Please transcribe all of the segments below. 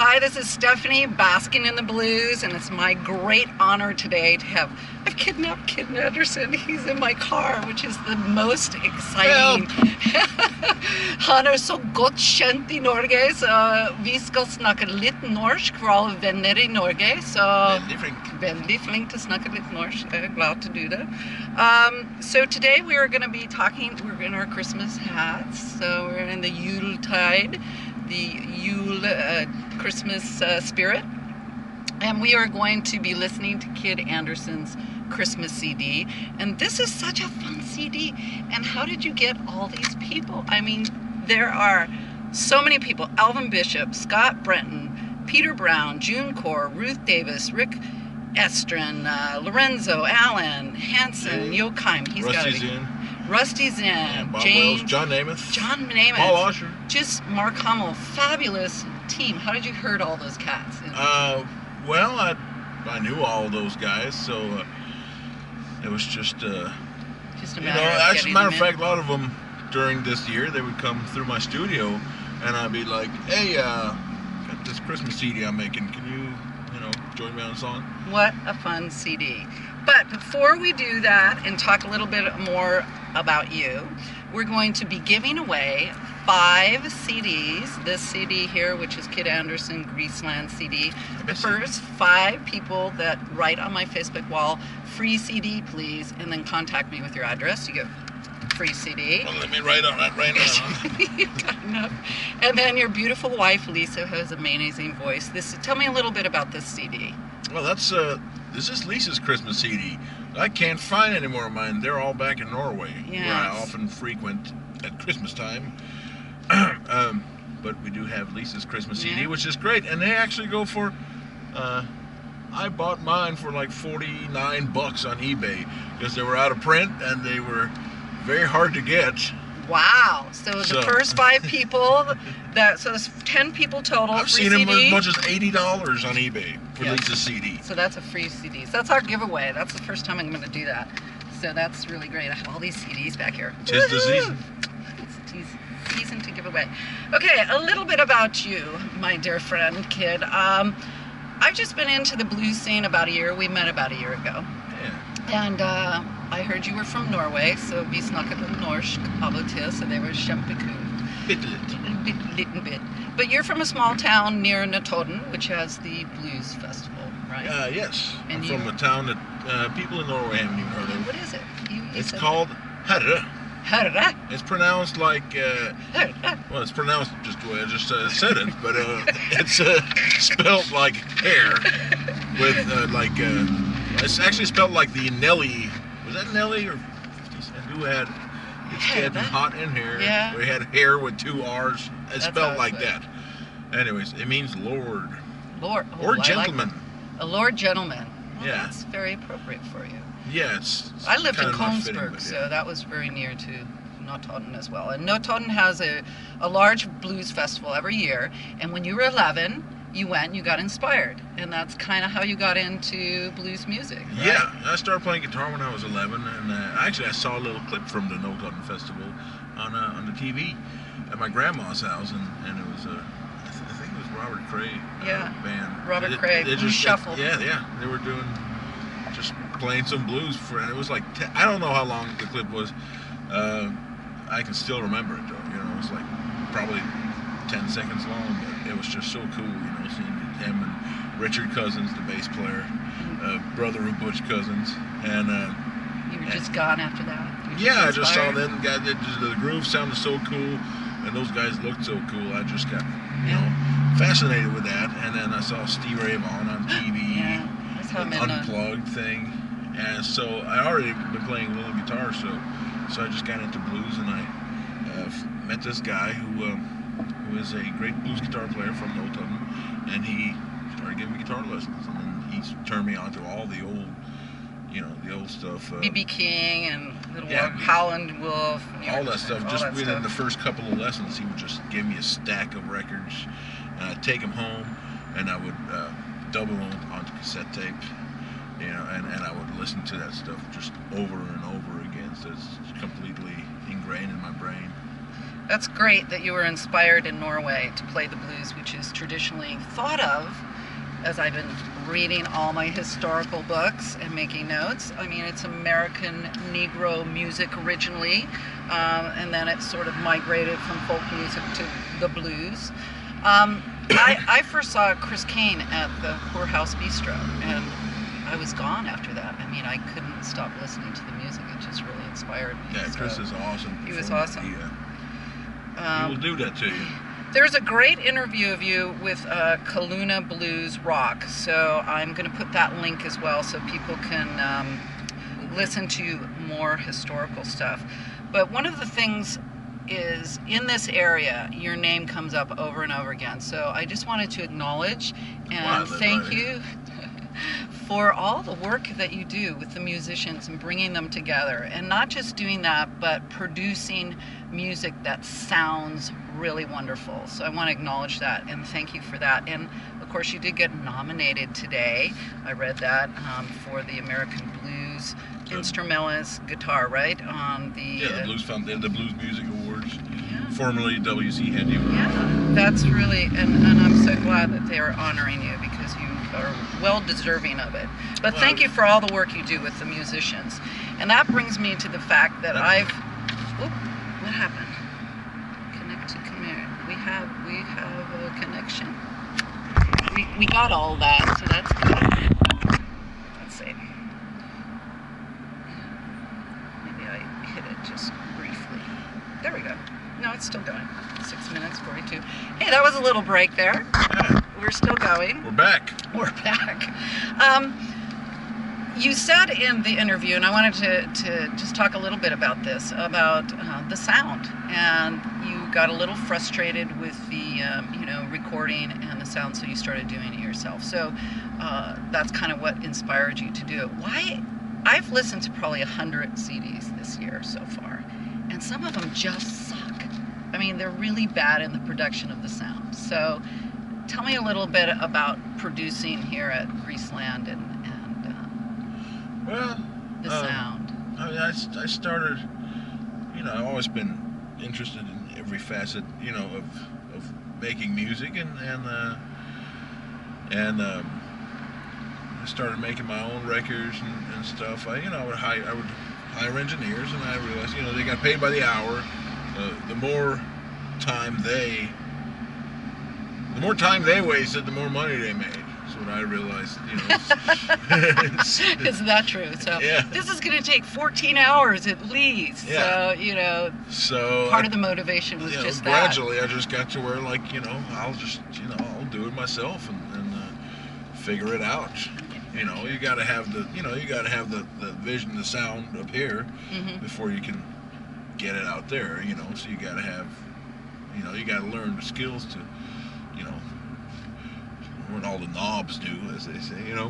Hi, this is Stephanie, basking in the blues, and it's my great honor today to have, I've kidnapped Kid Andersen. He's in my car, which is the most exciting. Han så godt kjent i Norge, så vi skal snakke litt norsk for alle venner i Norge. Så veldig flink til å snakke litt norsk. I'm glad to do that. So today we are going to be talking, we're in our Christmas hats, so we're in the Yuletide, the Yule Christmas spirit, and we are going to be listening to Kid Andersen's Christmas CD, and this is such a fun CD. And how did you get all these people? I mean, there are so many people: Alvin Bishop, Scott Brenton, Peter Brown, June Core, Ruth Davis, Rick Estrin, Lorenzo, Allen, Hanson, Joachim, he's got to be Rusty Zinn, yeah, Bob James, Wells, John Namath, Paul Osher, just Mark Hummel, fabulous team. How did you herd all those cats? Well, I knew all those guys, so it was just a matter as a matter of fact, a lot of them during this year they would come through my studio, and I'd be like, "Hey, got this Christmas CD I'm making. Can you join me on a song?" What a fun CD! But before we do that and talk a little bit more about you, we're going to be giving away 5 CDs. This CD here, which is Kid Andersen Greaseland CD. The first 5 people that write on my Facebook wall, "free CD please," and then contact me with your address, you get free CD. Well, let me write on that right now. You've got enough. And then your beautiful wife Lisa, who has an amazing voice. Tell me a little bit about this CD. Well, this is Lisa's Christmas CD. I can't find any more of mine. They're all back in Norway, where I often frequent at Christmas time. But we do have Lisa's Christmas CD, which is great. And they actually go for, I bought mine for like $49 on eBay because they were out of print and they were very hard to get. Wow. So the first 5 people, so there's 10 people total. I've seen them as much as $80 on eBay for Lisa's CD. So that's a free CD. So that's our giveaway. That's the first time I'm going to do that. So that's really great. I have all these CDs back here. 'Tis the season. It's season to give away. Okay, a little bit about you, my dear friend, Kid. I've just been into the blues scene about a year. We met about a year ago. Yeah. And I heard you were from Norway, so vi snakket norsk av og til, so they were kjempekult. Little bit. But you're from a small town near Notodden, which has the blues festival, right? Yes. I'm from a town that people in Norway haven't even heard of. What is it? It's called Herre. Herre? It's pronounced like, well, it's pronounced just the way I just said it, but it's spelled like hair with it's actually spelled like the Nelly. Was that Nelly or 50 Cent? Who had It's Getting Hot in Here? Yeah. We had hair with 2 R's. It's spelled like that. Anyways, it means Lord. Lord. Oh, or gentleman. A Lord gentleman. Well, yeah. That's very appropriate for you. Yeah, it's I lived in Kongsberg, Kongsberg, so that was very near to Notodden as well. And Notodden has a large blues festival every year. And when you were 11, you went and you got inspired. And that's kind of how you got into blues music, right? Yeah, I started playing guitar when I was 11. And actually, I saw a little clip from the Notodden Festival on the TV at my grandma's house. And it was, I think it was Robert Cray band. Robert Cray, Blues Shuffle. Yeah. They were just playing some blues and it was like, I don't know how long the clip was. I can still remember it though. It was like probably 10 seconds long, but it was just so cool, seeing him and Richard Cousins, the bass player, brother of Butch Cousins, and you were just gone after that. I just saw them guys. The groove sounded so cool, and those guys looked so cool. I just got fascinated with that, and then I saw Steve Ray Vaughan on TV, an unplugged thing, and so I already been playing a little guitar, so I just got into blues, and I met this guy who is a great blues guitar player from Notodden, and he started giving me guitar lessons, and then he turned me on to all the old, the old stuff. B.B. King and Howland Wolf. All that stuff. Just within the first couple of lessons, he would just give me a stack of records, and I'd take them home, and I would double them onto cassette tape, and I would listen to that stuff just over and over again, so it's completely ingrained in my brain. That's great that you were inspired in Norway to play the blues, which is traditionally thought of, as I've been reading all my historical books and making notes. I mean, it's American Negro music originally, and then it sort of migrated from folk music to the blues. I first saw Chris Kane at the Poorhouse Bistro, and I was gone after that. I mean, I couldn't stop listening to the music. It just really inspired me. Yeah, Chris is awesome. He was awesome. He will do that to you. There's a great interview of you with Kaluna Blues Rock, so I'm going to put that link as well so people can listen to more historical stuff. But one of the things is, in this area, your name comes up over and over again. So I just wanted to acknowledge and thank you for all the work that you do with the musicians and bringing them together. And not just doing that, but producing music that sounds really wonderful. So I want to acknowledge that and thank you for that. And of course, you did get nominated today. I read that for the American Blues Instrumentalist Guitar, right? On the the Blues Music Awards, formerly W.C. Hendy. Yeah, that's really, and I'm so glad that they are honoring you because you are well deserving of it. But thank you for all the work you do with the musicians. And that brings me to the fact that what happened? Connect to commute. We have a connection. We got all that, so that's good. Let's see. Maybe I hit it just briefly. There we go. No, it's still going. 6 minutes 42. Hey, that was a little break there. Yeah. We're still going. We're back. We're back. You said in the interview, and I wanted to just talk a little bit about this, about the sound. And you got a little frustrated with the, recording and the sound, so you started doing it yourself. So that's kind of what inspired you to do it. Why? I've listened to probably 100 CDs this year so far, and some of them just suck. I mean, they're really bad in the production of the sound. So tell me a little bit about producing here at Greaseland and the sound. I mean, I started, I've always been interested in every facet, of making music, and I started making my own records and stuff. I would hire engineers, and I realized, they got paid by the hour. The more time they wasted, the more money they made. That's what I realized. Isn't that true? So yeah. This is going to take 14 hours at least. Yeah. So part of the motivation was just gradually that. I just got to where, I'll just, I'll do it myself and figure it out. You got to have the vision, the sound up here before you can get it out there. So you got to have, you got to learn the skills to, what all the knobs do, as they say, I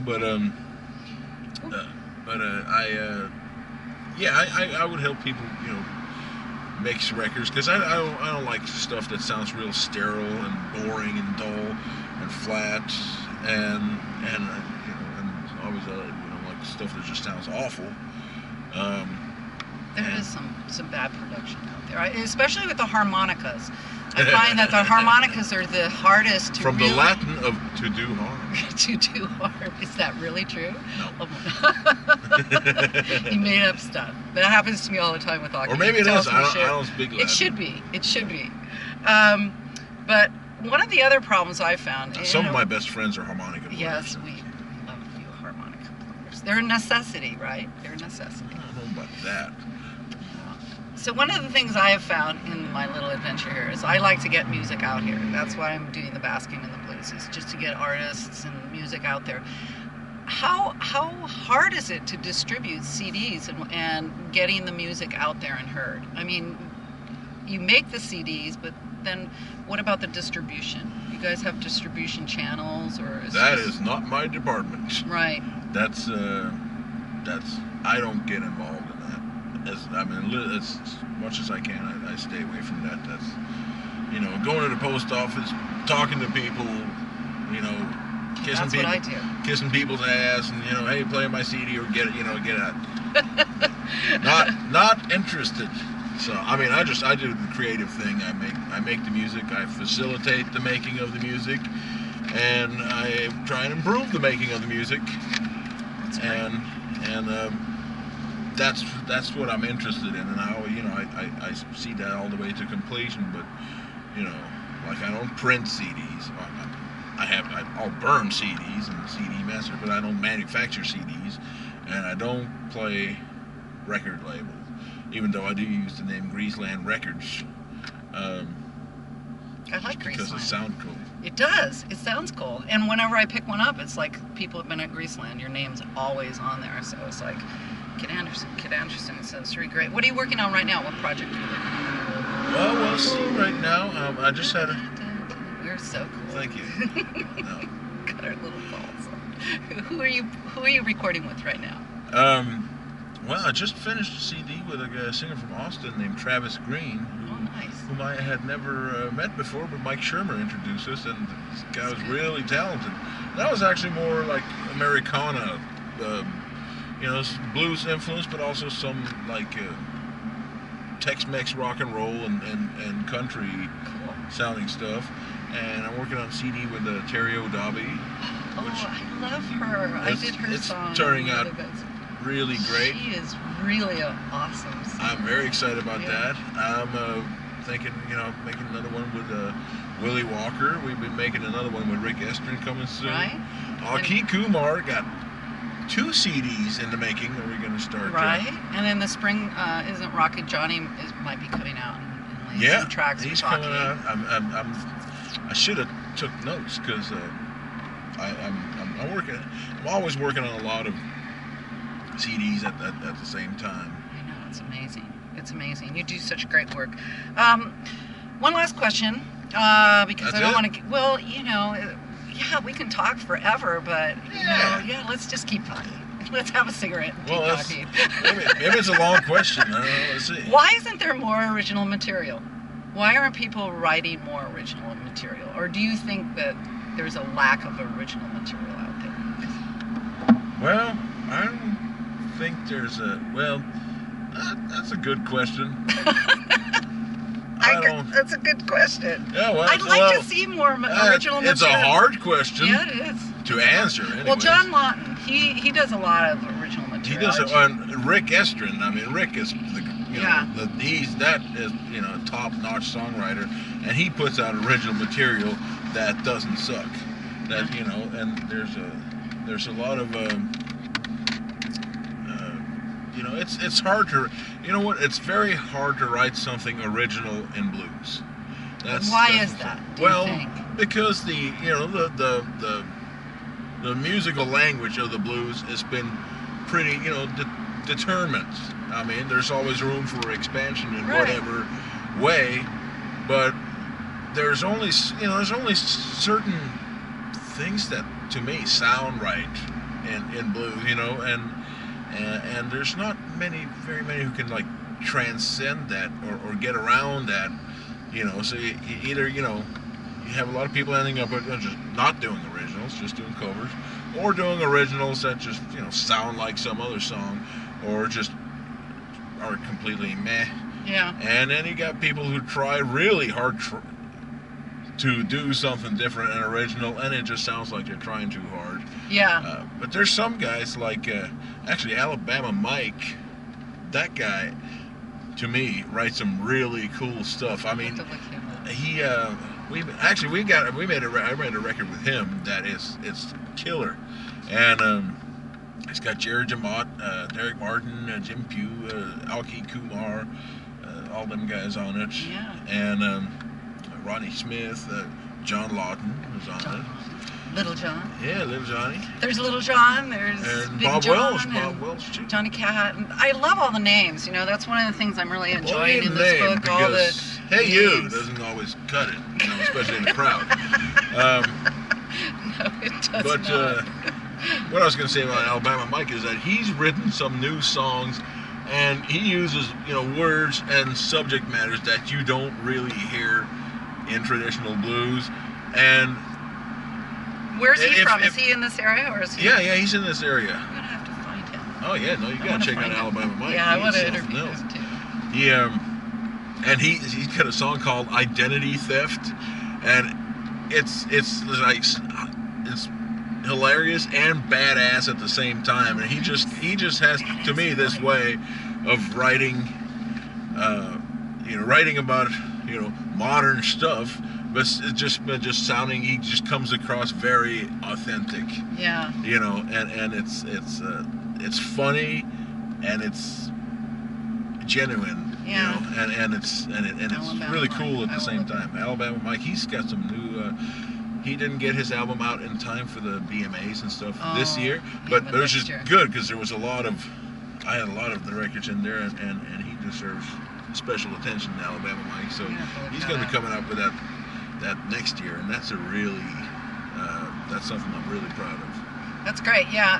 would help people, mix records, because I don't like stuff that sounds real sterile and boring and dull and flat, and always like stuff that just sounds awful. There is some bad production out there, especially with the harmonicas. I find that the harmonicas are the hardest to the Latin of to do harm. To do harm. Is that really true? No. You made up stuff. That happens to me all the time with hockey. Or maybe it is. I don't speak Latin. It should be. But one of the other problems I found... Some of my best friends are harmonica players. Yes, we love a few harmonica players. They're a necessity, right? They're a necessity. I don't know about that. So one of the things I have found in my little adventure here is I like to get music out here. That's why I'm doing the Basking in the Blues, is just to get artists and music out there. How hard is it to distribute CDs and getting the music out there and heard? I mean, you make the CDs, but then what about the distribution? You guys have distribution channels, or that is not my department. Right. That's I don't get involved in that. As much as I can, I stay away from that. That's, going to the post office, talking to people, kissing That's what I do. Kissing people's ass, and hey, play my CD or get it, get it out. Not interested. So I mean, I do the creative thing. I make the music. I facilitate the making of the music, and I try and improve the making of the music. That's what I'm interested in, and I see that all the way to completion. But like I don't print CDs. I'll burn CDs and CD master, but I don't manufacture CDs, and I don't play record labels. Even though I do use the name Greaseland Records. I like Greaseland. Because it sounds cool. It does. It sounds cool. And whenever I pick one up, it's like people have been at Greaseland. Your name's always on there. So it's like Kid Andersen. It sounds really great. What are you working on right now? What project are you working on? Well, we'll see right now. I just had a... We're so cool. Thank you. No. Got our little balls on. Who are you recording with right now? Well, I just finished a CD with a singer from Austin named Travis Green, whom I had never met before, but Mike Shermer introduced us, and this guy was really talented. That was actually more like Americana, blues influence, but also some like Tex-Mex rock and roll and country sounding stuff. And I'm working on a CD with Terry O'Dobby. I love her. I did her song. It's turning out really great. She is really awesome singer. I'm very excited about that. I'm thinking, making another one with Willie Walker. We've been making another one with Rick Estrin coming soon. Right. Alki Kumar got 2 CDs in the making that we're going to start. Right. And in the spring, isn't Rocky Johnny might be coming out and laying some tracks he's with Rocky. coming out. I should have took notes because I'm working. I'm always working on a lot of CDs at the same time. I know, it's amazing. It's amazing. You do such great work. One last question, because I don't want to. Well, yeah, we can talk forever, but let's just keep talking. Let's have a cigarette and keep talking. Maybe it's a long question. I don't know. Let's see. Why isn't there more original material? Why aren't people writing more original material? Or do you think that there's a lack of original material out there? Well, I don't think there's that's a good question. That's a good question. Yeah, well, I'd like to see more original material. It's a hard question. Yeah, it is. To answer. Anyways. Well, John Lawton, he does a lot of original material. He does it on Rick Estrin. I mean, Rick is he's a top-notch songwriter, and he puts out original material that doesn't suck. That and there's a lot of it's hard to it's very hard to write something original in blues. Why is that? Do you think? Because the musical language of the blues has been pretty determined. I mean, there's always room for expansion in whatever way, but there's only certain things that to me sound right in blues, and there's not very many who can like transcend that or get around that, So you either you have a lot of people ending up just not doing originals, just doing covers, or doing originals that just sound like some other song, or just are completely meh. Yeah. And then you got people who try really hard to do something different and original, and it just sounds like they're trying too hard. Yeah. But there's some guys like actually Alabama Mike. That guy, to me, writes some really cool stuff. I mean, he I made a record with him that it's killer, and it's got Jared Jamot, Derek Martin, Jim Pugh, Alki Kumar, all them guys on it. Yeah. And Ronnie Smith, John Lawton was on it. Little John. Yeah, Little Johnny. There's Little John. There's and Big Bob John Welch. Bob Welch too. Johnny Cat. And I love all the names. That's one of the things I'm really enjoying in this book. All the Hey You doesn't always cut it, especially in the crowd. No, it does but not. What I was going to say about Alabama Mike is that he's written some new songs, and he uses words and subject matters that you don't really hear in traditional blues. And where's he from? Is he in this area, or is he? Yeah, he's in this area. I'm gonna have to find him. Oh yeah, no, you gotta check out Alabama Mike. Yeah, I want to interview him too. And he's got a song called Identity Theft, and it's hilarious and badass at the same time. And he just has, to me, this way of writing, writing about modern stuff, but it's just sounding. He just comes across very authentic. Yeah. And it's funny, and it's genuine. Yeah. And it's really cool at the same time. Alabama Mike, he's got some new. He didn't get his album out in time for the BMAs and stuff this year, but it was just good because there was I had a lot of the records in there, and he deserves special attention to Alabama Mike. So he's going to be coming up with that next year, and that's that's something I'm really proud of. That's great. Yeah,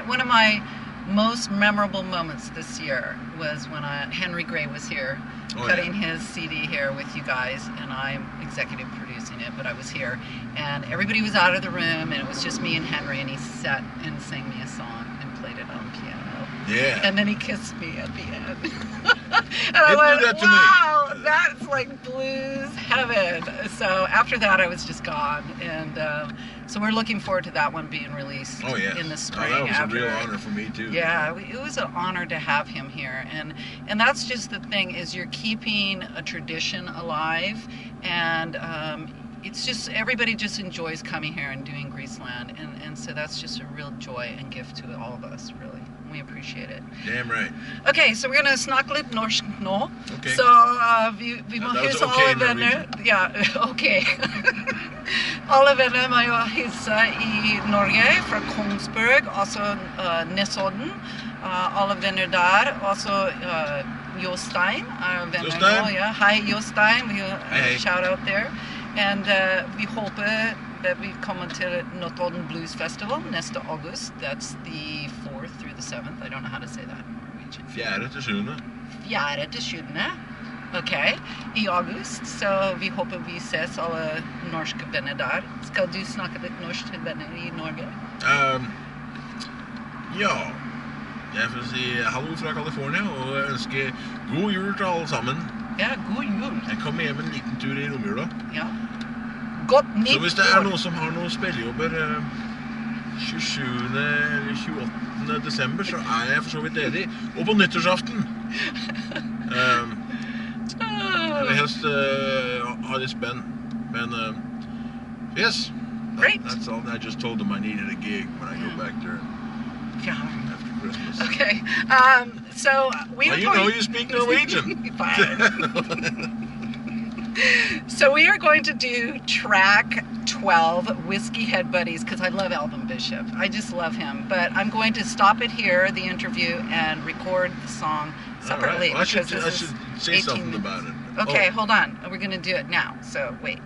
one of my most memorable moments this year was when Henry Gray was here cutting his CD here with you guys, and I'm executive producing it, but I was here, and everybody was out of the room, and it was just me and Henry, and he sat and sang me a song and played it on piano. Yeah. And then he kissed me at the end. And I went, wow, that's like blues heaven. So after that, I was just gone, and so we're looking forward to that one being released in the spring. That was a real honor for me too. Yeah, it was an honor to have him here, and that's just the thing, is you're keeping a tradition alive, and it's just, everybody just enjoys coming here and doing Greaseland, and so that's just a real joy and gift to all of us, really. We appreciate it. Damn right. Okay, så vi gonna snakke litt norsk nå. Okay. Så vi må hilse alle venner. Ja, ok. Alle venner må jo hilse i Norge, fra Kongsberg, altså Nesodden. Alle venner der, altså Jostein er venner nå. Ja. Hei Jostein, shout out there. And vi håper that we kommer til Notodden Blues Festival neste August. That's the 4th through the 7th. I don't know how to say that in Norwegian. 4. til 7. 4. til 7. Ok, i august. Så vi håper vi ses alle norske venner der. Skal du snakke litt norsk til venner i Norge? Ja. Jeg får si hallo fra California og ønske god jul til alle sammen. Ja, god jul. Jeg kommer hjem en liten tur i romjula. Ja. Godt nytt år. Så hvis det noen som har noen spillejobber 27. eller 28. desember, så jeg for så vidt ledig. Og på nyttårsaften. Jeg vil helst ha litt spenn. Men, yes. Great. That's all. I just told them I needed a gig when I go back there after Christmas. Okay. So we you know you speak Norwegian. So we are going to do track 12, Whiskey Head Buddies, because I love Alvin Bishop. I just love him. But I'm going to stop it here, the interview, and record the song separately. Right. Well, I should say something about it. Okay, hold on. We're going to do it now. So wait.